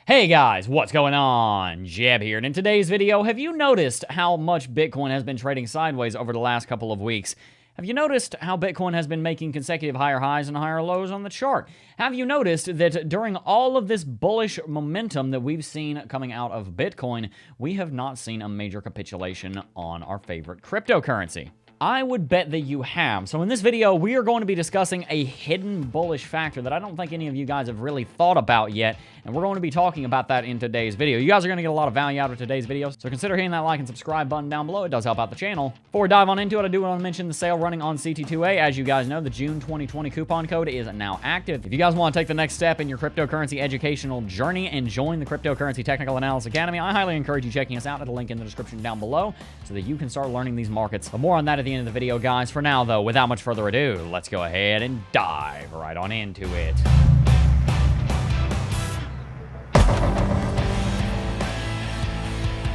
Hey guys, what's going on? Jeb here, and in today's video, have you noticed how much Bitcoin has been trading sideways over the last couple of weeks? Have you noticed how Bitcoin has been making consecutive higher highs and higher lows on the chart? Have you noticed that during all of this bullish momentum that we've seen coming out of Bitcoin, we have not seen a major capitulation on our favorite cryptocurrency? I would bet that you have. So in this video, we are going to be discussing a hidden bullish factor that I don't think any of you guys have really thought about yet, and we're going to be talking about that in today's video. You guys are going to get a lot of value out of today's video, so consider hitting that like and subscribe button down below. It does help out the channel. Before we dive on into it, I do want to mention the sale running on CT2A. As you guys know, the June 2020 coupon code is now active. If you guys want to take the next step in your cryptocurrency educational journey and join the Cryptocurrency Technical Analysis Academy, I highly encourage you checking us out at a link in the description down below so that you can start learning these markets. But more on that at the end of the video, guys. For now, though, without much further ado, let's go ahead and dive right on into it.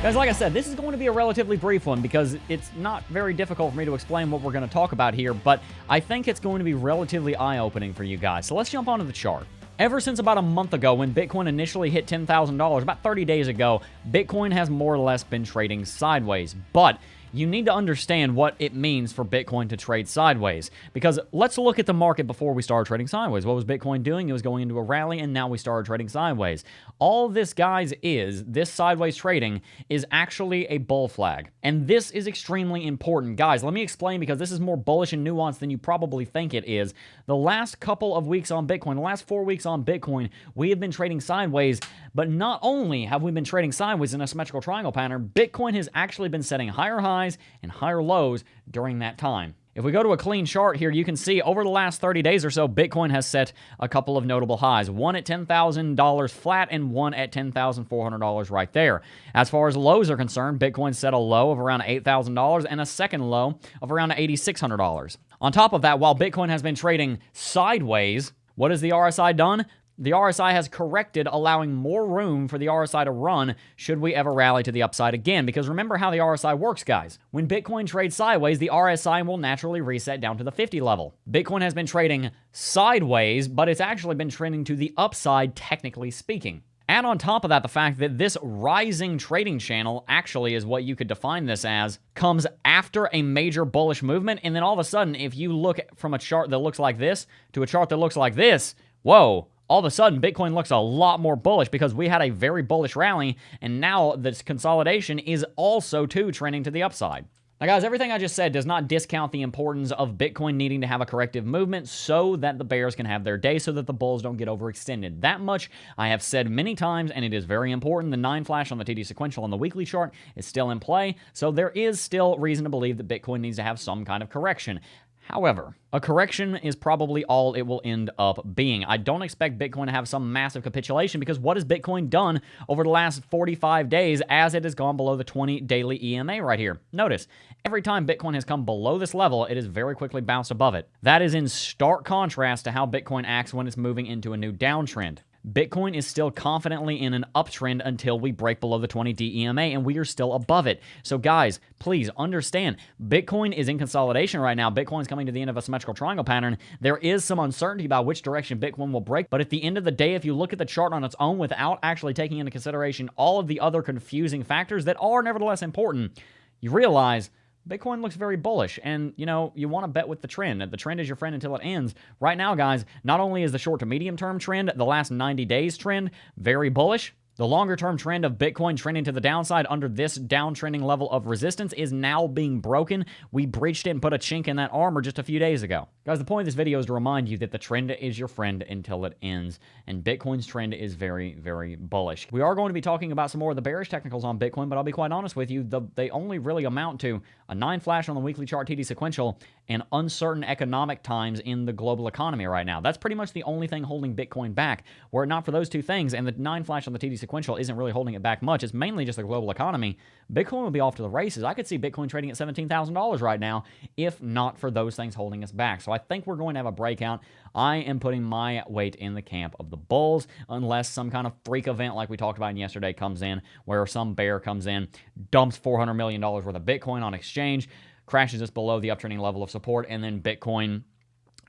Guys, like I said, this is going to be a relatively brief one because it's not very difficult for me to explain what we're going to talk about here, but I think it's going to be relatively eye-opening for you guys. So let's jump onto the chart. Ever since about a month ago when Bitcoin initially hit $10,000, about 30 days ago, Bitcoin has more or less been trading sideways. But you need to understand what it means for Bitcoin to trade sideways. Because let's look at the market before we started trading sideways. What was Bitcoin doing? It was going into a rally, and now we started trading sideways. All this, guys, this sideways trading is actually a bull flag. And this is extremely important. Guys, let me explain because this is more bullish and nuanced than you probably think it is. The last couple of weeks on Bitcoin, the last 4 weeks on Bitcoin, we have been trading sideways. But not only have we been trading sideways in a symmetrical triangle pattern, Bitcoin has actually been setting higher highs and higher lows during that time. If we go to a clean chart here, you can see over the last 30 days or so, Bitcoin has set a couple of notable highs. One at $10,000 flat and one at $10,400 right there. As far as lows are concerned, Bitcoin set a low of around $8,000 and a second low of around $8,600. On top of that, while Bitcoin has been trading sideways, what has the RSI done? The RSI has corrected, allowing more room for the RSI to run should we ever rally to the upside again. Because remember how the RSI works, guys. When Bitcoin trades sideways, the RSI will naturally reset down to the 50 level. Bitcoin has been trading sideways, but it's actually been trending to the upside, technically speaking. Add on top of that the fact that this rising trading channel actually is what you could define this as, comes after a major bullish movement, and then all of a sudden, if you look from a chart that looks like this to a chart that looks like this, whoa, all of a sudden, Bitcoin looks a lot more bullish because we had a very bullish rally, and now this consolidation is also, too, trending to the upside. Now, guys, everything I just said does not discount the importance of Bitcoin needing to have a corrective movement so that the bears can have their day, so that the bulls don't get overextended. That much I have said many times, and it is very important. The 9 flash on the TD sequential on the weekly chart is still in play, so there is still reason to believe that Bitcoin needs to have some kind of correction. However, a correction is probably all it will end up being. I don't expect Bitcoin to have some massive capitulation because what has Bitcoin done over the last 45 days as it has gone below the 20 daily EMA right here? Notice, every time Bitcoin has come below this level, it has very quickly bounced above it. That is in stark contrast to how Bitcoin acts when it's moving into a new downtrend. Bitcoin is still confidently in an uptrend until we break below the 20 DEMA, and we are still above it. So guys, please understand, Bitcoin is in consolidation right now. Bitcoin's coming to the end of a symmetrical triangle pattern. There is some uncertainty about which direction Bitcoin will break, but at the end of the day, if you look at the chart on its own without actually taking into consideration all of the other confusing factors that are nevertheless important, you realize Bitcoin looks very bullish, and, you know, you want to bet with the trend. The trend is your friend until it ends. Right now, guys, not only is the short to medium-term trend, the last 90 days trend, very bullish, the longer-term trend of Bitcoin trending to the downside under this downtrending level of resistance is now being broken. We breached it and put a chink in that armor just a few days ago. Guys, the point of this video is to remind you that the trend is your friend until it ends, and Bitcoin's trend is very, very bullish. We are going to be talking about some more of the bearish technicals on Bitcoin, but I'll be quite honest with you, they only really amount to a 9 flash on the weekly chart TD sequential and uncertain economic times in the global economy right now. That's pretty much the only thing holding Bitcoin back. Were it not for those two things, and the 9 flash on the TD sequential isn't really holding it back much, it's mainly just the global economy, Bitcoin would be off to the races. I could see Bitcoin trading at $17,000 right now if not for those things holding us back. So I think we're going to have a breakout. I am putting my weight in the camp of the bulls unless some kind of freak event like we talked about yesterday comes in, where some bear comes in, dumps $400 million worth of Bitcoin on exchange, crashes us below the uptrending level of support, and then Bitcoin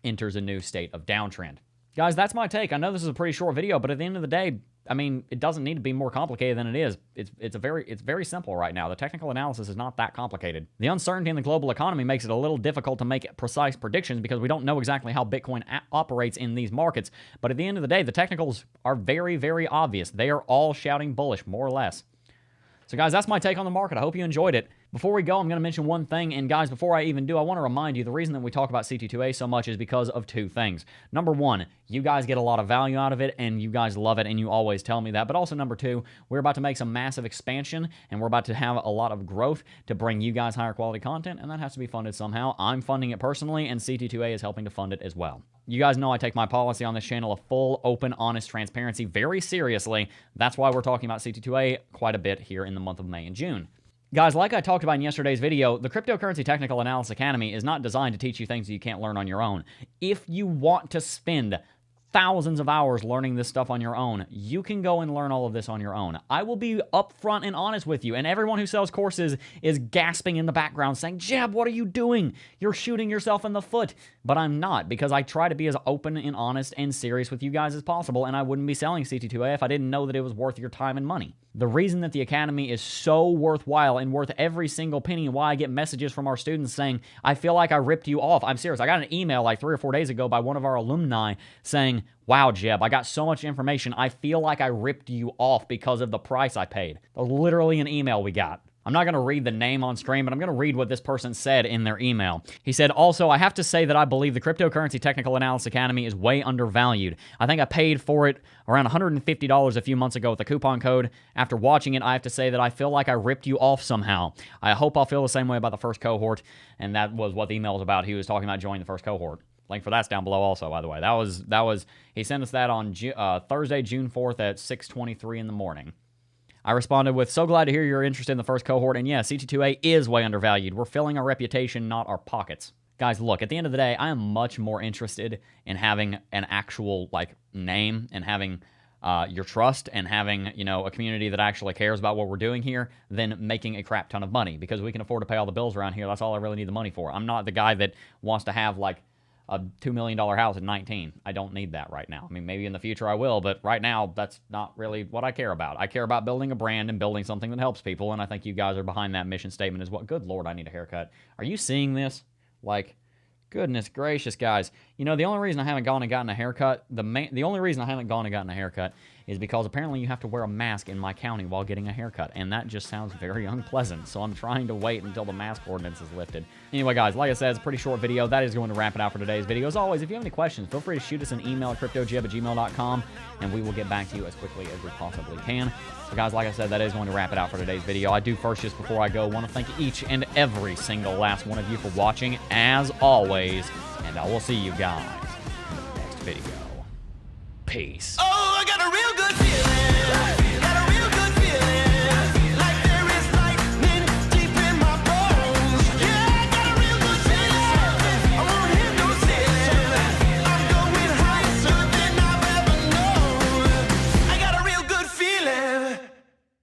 enters a new state of downtrend. Guys, that's my take. I know this is a pretty short video, but at the end of the day, I mean, it doesn't need to be more complicated than it is. It's very simple right now. The technical analysis is not that complicated. The uncertainty in the global economy makes it a little difficult to make precise predictions because we don't know exactly how Bitcoin operates in these markets. But at the end of the day, the technicals are very, very obvious. They are all shouting bullish, more or less. So guys, that's my take on the market. I hope you enjoyed it. Before we go, I'm going to mention one thing, and guys, before I even do, I want to remind you, the reason that we talk about CT2A so much is because of two things. Number one, you guys get a lot of value out of it, and you guys love it, and you always tell me that. But also, number two, we're about to make some massive expansion, and we're about to have a lot of growth to bring you guys higher quality content, and that has to be funded somehow. I'm funding it personally, and CT2A is helping to fund it as well. You guys know I take my policy on this channel of full, open, honest transparency very seriously. That's why we're talking about CT2A quite a bit here in the month of May and June. Guys, like I talked about in yesterday's video, the Cryptocurrency Technical Analysis Academy is not designed to teach you things that you can't learn on your own. If you want to spend thousands of hours learning this stuff on your own, you can go and learn all of this on your own. I will be upfront and honest with you, and everyone who sells courses is gasping in the background saying, Jeb, what are you doing? You're shooting yourself in the foot. But I'm not, because I try to be as open and honest and serious with you guys as possible, and I wouldn't be selling CT2A if I didn't know that it was worth your time and money. The reason that the Academy is so worthwhile and worth every single penny, and why I get messages from our students saying, I feel like I ripped you off. I'm serious. I got an email like 3 or 4 days ago by one of our alumni saying, wow, Jeb, I got so much information. I feel like I ripped you off because of the price I paid. That was literally an email we got. I'm not going to read the name on screen, but I'm going to read what this person said in their email. He said, also, I have to say that I believe the Cryptocurrency Technical Analysis Academy is way undervalued. I think I paid for it around $150 a few months ago with a coupon code. After watching it, I have to say that I feel like I ripped you off somehow. I hope I'll feel the same way about the first cohort, and that was what the email was about. He was talking about joining the first cohort. Link for that's down below also, by the way. That was he sent us that on Thursday, June 4th at 6:23 in the morning. I responded with, so glad to hear you're interested in the first cohort, and yeah, CT2A is way undervalued. We're filling our reputation, not our pockets. Guys, look, at the end of the day, I am much more interested in having an actual, name and having your trust and having, a community that actually cares about what we're doing here than making a crap ton of money, because we can afford to pay all the bills around here. That's all I really need the money for. I'm not the guy that wants to have, a $2 million house at 19. I don't need that right now. I mean, maybe in the future I will, but right now, that's not really what I care about. I care about building a brand and building something that helps people, and I think you guys are behind that mission statement as well. Good Lord, I need a haircut. Are you seeing this? Goodness gracious, guys. The only reason I haven't gone and gotten a haircut, the only reason I haven't gone and gotten a haircut is because apparently you have to wear a mask in my county while getting a haircut, and that just sounds very unpleasant, so I'm trying to wait until the mask ordinance is lifted. Anyway, guys, like I said, it's a pretty short video. That is going to wrap it out for today's video. As always, if you have any questions, feel free to shoot us an email at cryptojebb@gmail.com, and we will get back to you as quickly as we possibly can. So, guys, like I said, that is going to wrap it out for today's video. I do first, just before I go, want to thank each and every single last one of you for watching, as always, and I will see you guys in the next video. Peace. Oh, I got a real good feeling.